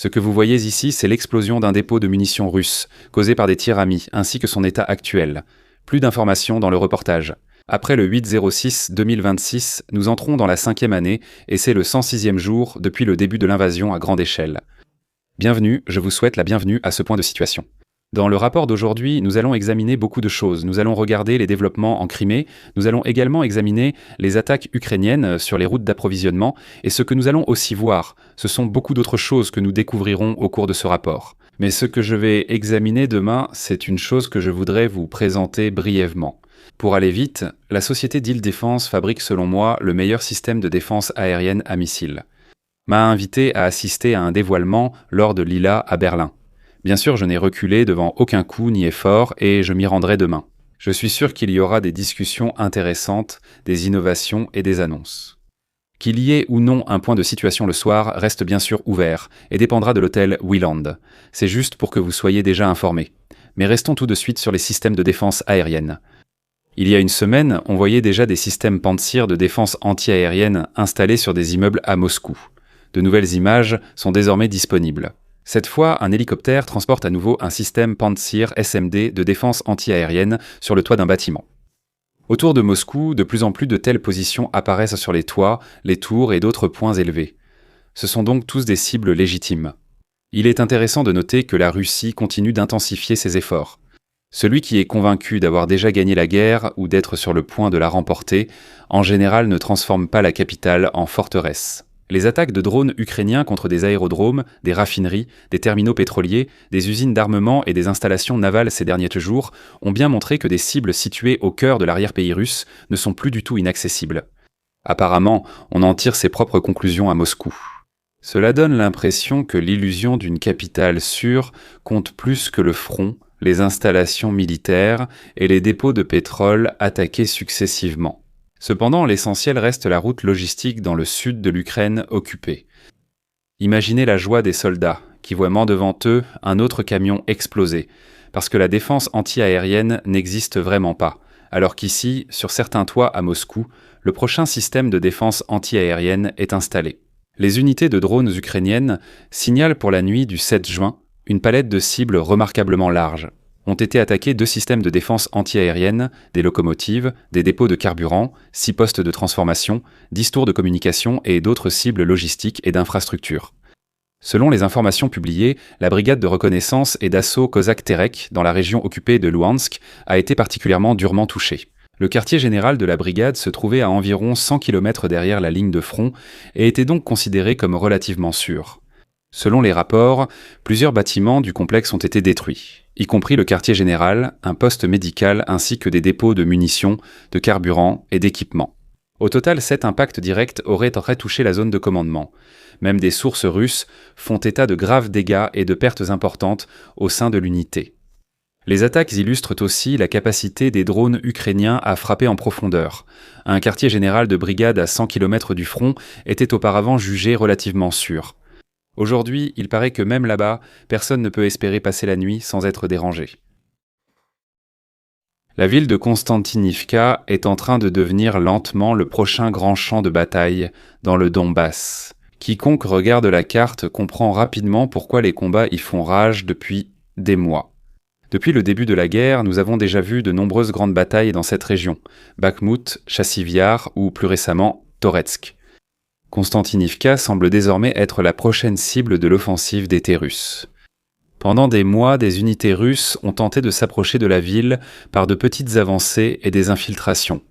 Ce que vous voyez ici, c'est l'explosion d'un dépôt de munitions russe, causé par des tirs amis, ainsi que son état actuel. Plus d'informations dans le reportage. Après le 8-06-2026, nous entrons dans la 5e année et c'est le 106e jour depuis le début de l'invasion à grande échelle. Bienvenue, je vous souhaite la bienvenue à ce point de situation. Dans le rapport d'aujourd'hui, nous allons examiner beaucoup de choses. Nous allons regarder les développements en Crimée, nous allons également examiner les attaques ukrainiennes sur les routes d'approvisionnement, et ce que nous allons aussi voir, ce sont beaucoup d'autres choses que nous découvrirons au cours de ce rapport. Mais ce que je vais examiner demain, c'est une chose que je voudrais vous présenter brièvement. Pour aller vite, la société d'Île Défense fabrique selon moi le meilleur système de défense aérienne à missiles. M'a invité à assister à un dévoilement lors de l'ILA à Berlin. Bien sûr, je n'ai reculé devant aucun coup ni effort et je m'y rendrai demain. Je suis sûr qu'il y aura des discussions intéressantes, des innovations et des annonces. Qu'il y ait ou non un point de situation le soir reste bien sûr ouvert et dépendra de l'hôtel Wieland. C'est juste pour que vous soyez déjà informés. Mais restons tout de suite sur les systèmes de défense aérienne. Il y a une semaine, on voyait déjà des systèmes Pantsir de défense anti-aérienne installés sur des immeubles à Moscou. De nouvelles images sont désormais disponibles. Cette fois, un hélicoptère transporte à nouveau un système Pantsir SMD de défense anti-aérienne sur le toit d'un bâtiment. Autour de Moscou, de plus en plus de telles positions apparaissent sur les toits, les tours et d'autres points élevés. Ce sont donc tous des cibles légitimes. Il est intéressant de noter que la Russie continue d'intensifier ses efforts. Celui qui est convaincu d'avoir déjà gagné la guerre ou d'être sur le point de la remporter, en général ne transforme pas la capitale en forteresse. Les attaques de drones ukrainiens contre des aérodromes, des raffineries, des terminaux pétroliers, des usines d'armement et des installations navales ces derniers jours ont bien montré que des cibles situées au cœur de l'arrière-pays russe ne sont plus du tout inaccessibles. Apparemment, on en tire ses propres conclusions à Moscou. Cela donne l'impression que l'illusion d'une capitale sûre compte plus que le front, les installations militaires et les dépôts de pétrole attaqués successivement. Cependant, l'essentiel reste la route logistique dans le sud de l'Ukraine occupée. Imaginez la joie des soldats qui voient devant eux un autre camion exploser, parce que la défense anti-aérienne n'existe vraiment pas, alors qu'ici, sur certains toits à Moscou, le prochain système de défense anti-aérienne est installé. Les unités de drones ukrainiennes signalent pour la nuit du 7 juin une palette de cibles remarquablement large. Ont été attaqués 2 systèmes de défense anti-aérienne, des locomotives, des dépôts de carburant, 6 postes de transformation, 10 tours de communication et d'autres cibles logistiques et d'infrastructures. Selon les informations publiées, la brigade de reconnaissance et d'assaut Kozak-Terek dans la région occupée de Luhansk a été particulièrement durement touchée. Le quartier général de la brigade se trouvait à environ 100 km derrière la ligne de front et était donc considéré comme relativement sûr. Selon les rapports, plusieurs bâtiments du complexe ont été détruits, y compris le quartier général, un poste médical ainsi que des dépôts de munitions, de carburant et d'équipements. Au total, 7 impacts directs auraient touché la zone de commandement. Même des sources russes font état de graves dégâts et de pertes importantes au sein de l'unité. Les attaques illustrent aussi la capacité des drones ukrainiens à frapper en profondeur. Un quartier général de brigade à 100 km du front était auparavant jugé relativement sûr. Aujourd'hui, il paraît que même là-bas, personne ne peut espérer passer la nuit sans être dérangé. La ville de Konstantinivka est en train de devenir lentement le prochain grand champ de bataille dans le Donbass. Quiconque regarde la carte comprend rapidement pourquoi les combats y font rage depuis des mois. Depuis le début de la guerre, nous avons déjà vu de nombreuses grandes batailles dans cette région, Bakhmout, Chassivyar ou plus récemment Toretsk. Konstantinivka semble désormais être la prochaine cible de l'offensive d'été russe. Pendant des mois, des unités russes ont tenté de s'approcher de la ville par de petites avancées et des infiltrations.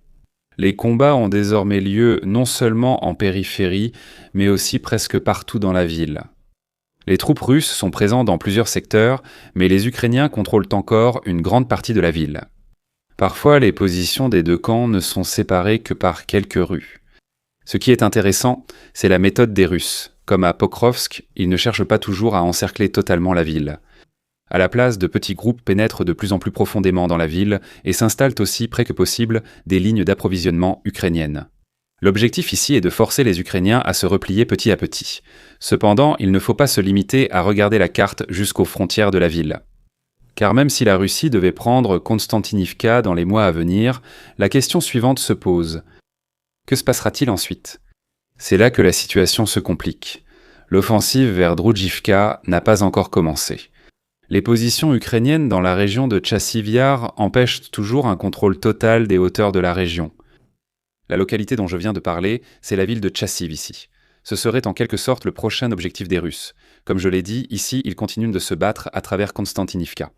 Les combats ont désormais lieu non seulement en périphérie, mais aussi presque partout dans la ville. Les troupes russes sont présentes dans plusieurs secteurs, mais les Ukrainiens contrôlent encore une grande partie de la ville. Parfois, les positions des deux camps ne sont séparées que par quelques rues. Ce qui est intéressant, c'est la méthode des Russes. Comme à Pokrovsk, ils ne cherchent pas toujours à encercler totalement la ville. À la place, de petits groupes pénètrent de plus en plus profondément dans la ville et s'installent aussi près que possible des lignes d'approvisionnement ukrainiennes. L'objectif ici est de forcer les Ukrainiens à se replier petit à petit. Cependant, il ne faut pas se limiter à regarder la carte jusqu'aux frontières de la ville. Car même si la Russie devait prendre Konstantinivka dans les mois à venir, la question suivante se pose. Que se passera-t-il ensuite ? C'est là que la situation se complique. L'offensive vers Droujivka n'a pas encore commencé. Les positions ukrainiennes dans la région de Tchassivyar empêchent toujours un contrôle total des hauteurs de la région. La localité dont je viens de parler, c'est la ville de Tchassiv ici. Ce serait en quelque sorte le prochain objectif des Russes. Comme je l'ai dit, ici, ils continuent de se battre à travers Konstantinivka.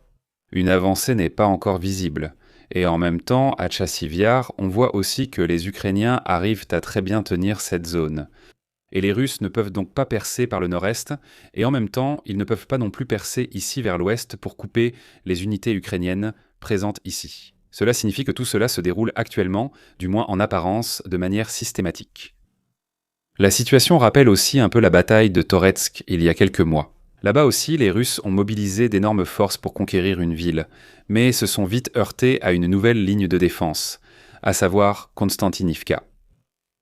Une avancée n'est pas encore visible. Et en même temps, à Tchassivyar, on voit aussi que les Ukrainiens arrivent à très bien tenir cette zone. Et les Russes ne peuvent donc pas percer par le nord-est, et en même temps, ils ne peuvent pas non plus percer ici vers l'ouest pour couper les unités ukrainiennes présentes ici. Cela signifie que tout cela se déroule actuellement, du moins en apparence, de manière systématique. La situation rappelle aussi un peu la bataille de Toretsk il y a quelques mois. Là-bas aussi, les Russes ont mobilisé d'énormes forces pour conquérir une ville, mais se sont vite heurtés à une nouvelle ligne de défense, à savoir Konstantinivka.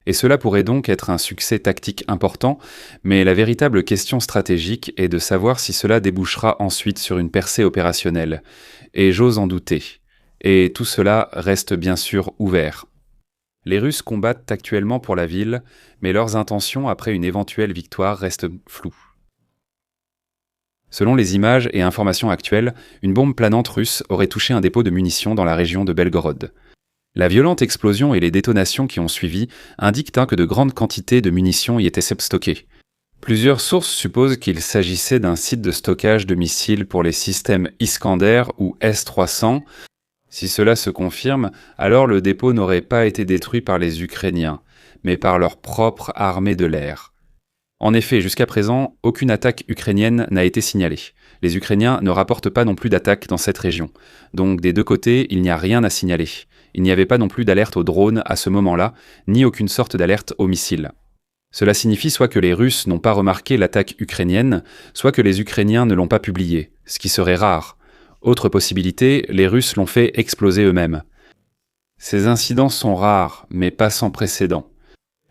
Et cela pourrait donc être un succès tactique important, mais la véritable question stratégique est de savoir si cela débouchera ensuite sur une percée opérationnelle, et j'ose en douter. Et tout cela reste bien sûr ouvert. Les Russes combattent actuellement pour la ville, mais leurs intentions après une éventuelle victoire restent floues. Selon les images et informations actuelles, une bombe planante russe aurait touché un dépôt de munitions dans la région de Belgorod. La violente explosion et les détonations qui ont suivi indiquent que de grandes quantités de munitions y étaient stockées. Plusieurs sources supposent qu'il s'agissait d'un site de stockage de missiles pour les systèmes Iskander ou S-300. Si cela se confirme, alors le dépôt n'aurait pas été détruit par les Ukrainiens, mais par leur propre armée de l'air. En effet, jusqu'à présent, aucune attaque ukrainienne n'a été signalée. Les Ukrainiens ne rapportent pas non plus d'attaque dans cette région. Donc des deux côtés, il n'y a rien à signaler. Il n'y avait pas non plus d'alerte aux drones à ce moment-là, ni aucune sorte d'alerte aux missiles. Cela signifie soit que les Russes n'ont pas remarqué l'attaque ukrainienne, soit que les Ukrainiens ne l'ont pas publiée, ce qui serait rare. Autre possibilité, les Russes l'ont fait exploser eux-mêmes. Ces incidents sont rares, mais pas sans précédent.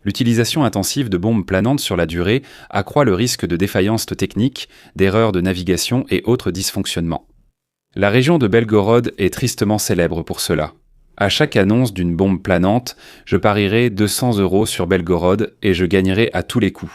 L'utilisation intensive de bombes planantes sur la durée accroît le risque de défaillance technique, d'erreurs de navigation et autres dysfonctionnements. La région de Belgorod est tristement célèbre pour cela. À chaque annonce d'une bombe planante, je parierai 200 € sur Belgorod et je gagnerai à tous les coups.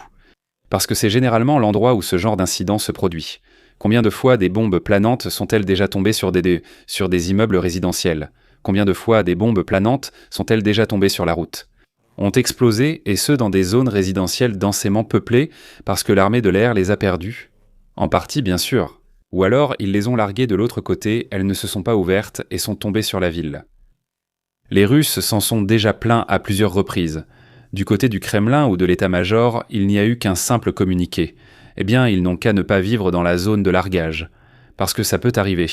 Parce que c'est généralement l'endroit où ce genre d'incident se produit. Combien de fois des bombes planantes sont-elles déjà tombées sur des immeubles résidentiels? Combien de fois des bombes planantes sont-elles déjà tombées sur la route? Ont explosé, et ce dans des zones résidentielles densément peuplées, parce que l'armée de l'air les a perdues? En partie, bien sûr. Ou alors, ils les ont larguées de l'autre côté, elles ne se sont pas ouvertes et sont tombées sur la ville. Les Russes s'en sont déjà plaints à plusieurs reprises. Du côté du Kremlin ou de l'état-major, il n'y a eu qu'un simple communiqué. Eh bien, ils n'ont qu'à ne pas vivre dans la zone de largage. Parce que ça peut arriver.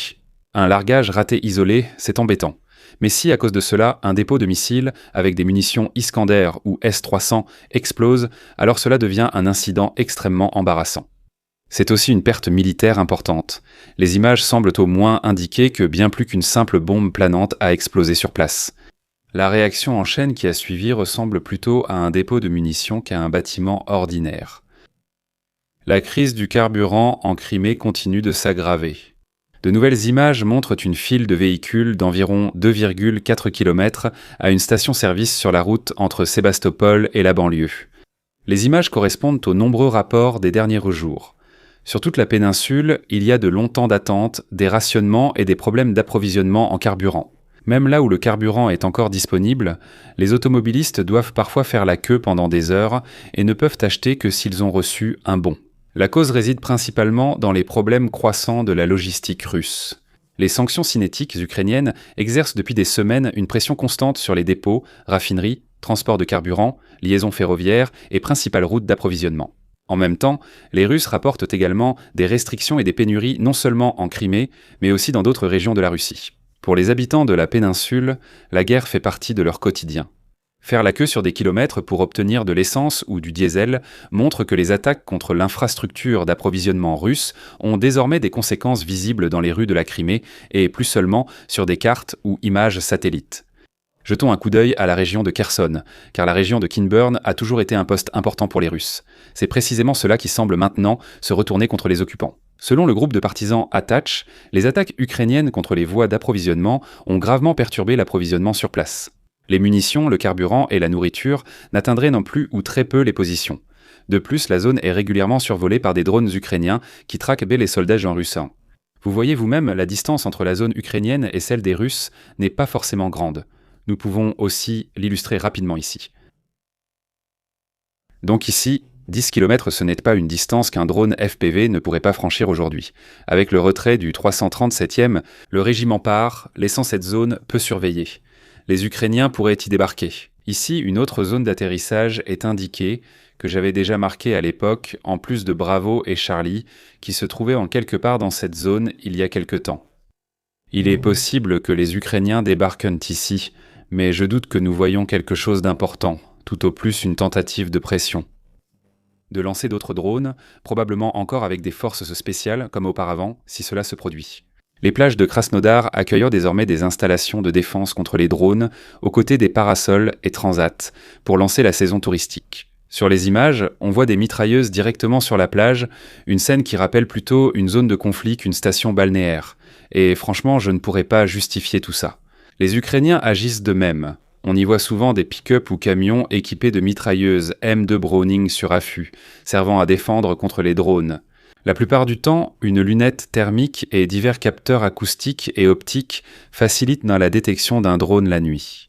Un largage raté isolé, c'est embêtant. Mais si, à cause de cela, un dépôt de missiles avec des munitions Iskander ou S-300 explose, alors cela devient un incident extrêmement embarrassant. C'est aussi une perte militaire importante. Les images semblent au moins indiquer que bien plus qu'une simple bombe planante a explosé sur place. La réaction en chaîne qui a suivi ressemble plutôt à un dépôt de munitions qu'à un bâtiment ordinaire. La crise du carburant en Crimée continue de s'aggraver. De nouvelles images montrent une file de véhicules d'environ 2,4 km à une station-service sur la route entre Sébastopol et la banlieue. Les images correspondent aux nombreux rapports des derniers jours. Sur toute la péninsule, il y a de longs temps d'attente, des rationnements et des problèmes d'approvisionnement en carburant. Même là où le carburant est encore disponible, les automobilistes doivent parfois faire la queue pendant des heures et ne peuvent acheter que s'ils ont reçu un bon. La cause réside principalement dans les problèmes croissants de la logistique russe. Les sanctions cinétiques ukrainiennes exercent depuis des semaines une pression constante sur les dépôts, raffineries, transports de carburant, liaisons ferroviaires et principales routes d'approvisionnement. En même temps, les Russes rapportent également des restrictions et des pénuries non seulement en Crimée, mais aussi dans d'autres régions de la Russie. Pour les habitants de la péninsule, la guerre fait partie de leur quotidien. Faire la queue sur des kilomètres pour obtenir de l'essence ou du diesel montre que les attaques contre l'infrastructure d'approvisionnement russe ont désormais des conséquences visibles dans les rues de la Crimée et plus seulement sur des cartes ou images satellites. Jetons un coup d'œil à la région de Kherson, car la région de Kinburn a toujours été un poste important pour les Russes. C'est précisément cela qui semble maintenant se retourner contre les occupants. Selon le groupe de partisans Atach, les attaques ukrainiennes contre les voies d'approvisionnement ont gravement perturbé l'approvisionnement sur place. Les munitions, le carburant et la nourriture n'atteindraient non plus ou très peu les positions. De plus, la zone est régulièrement survolée par des drones ukrainiens qui traquent les soldats russes. Vous voyez vous-même, la distance entre la zone ukrainienne et celle des Russes n'est pas forcément grande. Nous pouvons aussi l'illustrer rapidement ici. Donc ici, 10 km ce n'est pas une distance qu'un drone FPV ne pourrait pas franchir aujourd'hui. Avec le retrait du 337e, le régiment part, laissant cette zone peu surveillée. Les Ukrainiens pourraient y débarquer. Ici, une autre zone d'atterrissage est indiquée, que j'avais déjà marquée à l'époque, en plus de Bravo et Charlie, qui se trouvaient en quelque part dans cette zone il y a quelque temps. Il est possible que les Ukrainiens débarquent ici, mais je doute que nous voyions quelque chose d'important, tout au plus une tentative de pression. De lancer d'autres drones, probablement encore avec des forces spéciales, comme auparavant, si cela se produit. Les plages de Krasnodar accueillent désormais des installations de défense contre les drones, aux côtés des parasols et transats, pour lancer la saison touristique. Sur les images, on voit des mitrailleuses directement sur la plage, une scène qui rappelle plutôt une zone de conflit qu'une station balnéaire. Et franchement, je ne pourrais pas justifier tout ça. Les Ukrainiens agissent de même. On y voit souvent des pick-up ou camions équipés de mitrailleuses M2 Browning sur affût, servant à défendre contre les drones. La plupart du temps, une lunette thermique et divers capteurs acoustiques et optiques facilitent la détection d'un drone la nuit.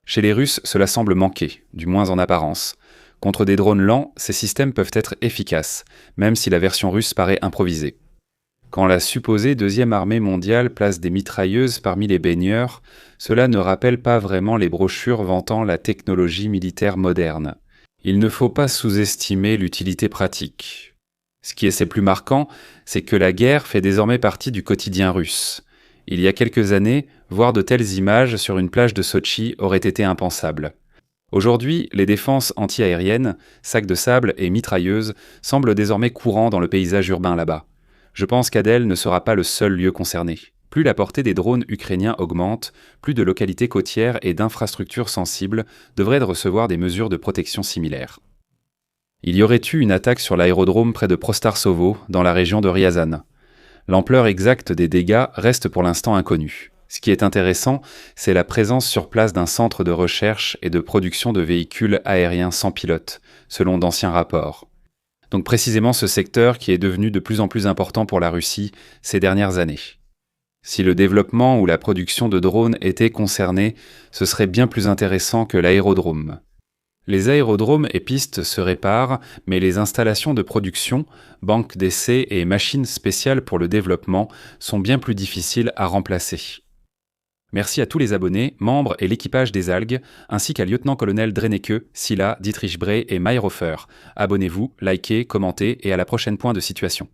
Chez les Russes, cela semble manquer, du moins en apparence. Contre des drones lents, ces systèmes peuvent être efficaces, même si la version russe paraît improvisée. Quand la supposée deuxième armée mondiale place des mitrailleuses parmi les baigneurs, cela ne rappelle pas vraiment les brochures vantant la technologie militaire moderne. Il ne faut pas sous-estimer l'utilité pratique. Ce qui est plus marquant, c'est que la guerre fait désormais partie du quotidien russe. Il y a quelques années, voir de telles images sur une plage de Sotchi aurait été impensable. Aujourd'hui, les défenses anti-aériennes, sacs de sable et mitrailleuses semblent désormais courants dans le paysage urbain là-bas. Je pense qu'Adel ne sera pas le seul lieu concerné. Plus la portée des drones ukrainiens augmente, plus de localités côtières et d'infrastructures sensibles devraient recevoir des mesures de protection similaires. Il y aurait eu une attaque sur l'aérodrome près de Prostarsovo, dans la région de Ryazan. L'ampleur exacte des dégâts reste pour l'instant inconnue. Ce qui est intéressant, c'est la présence sur place d'un centre de recherche et de production de véhicules aériens sans pilote, selon d'anciens rapports. Donc précisément ce secteur qui est devenu de plus en plus important pour la Russie ces dernières années. Si le développement ou la production de drones était concerné, ce serait bien plus intéressant que l'aérodrome. Les aérodromes et pistes se réparent, mais les installations de production, banques d'essais et machines spéciales pour le développement sont bien plus difficiles à remplacer. Merci à tous les abonnés, membres et l'équipage des Algues, ainsi qu'à lieutenant-colonel Dreneke, Silla, Dietrich Bray et Mayhofer. Abonnez-vous, likez, commentez et à la prochaine point de situation.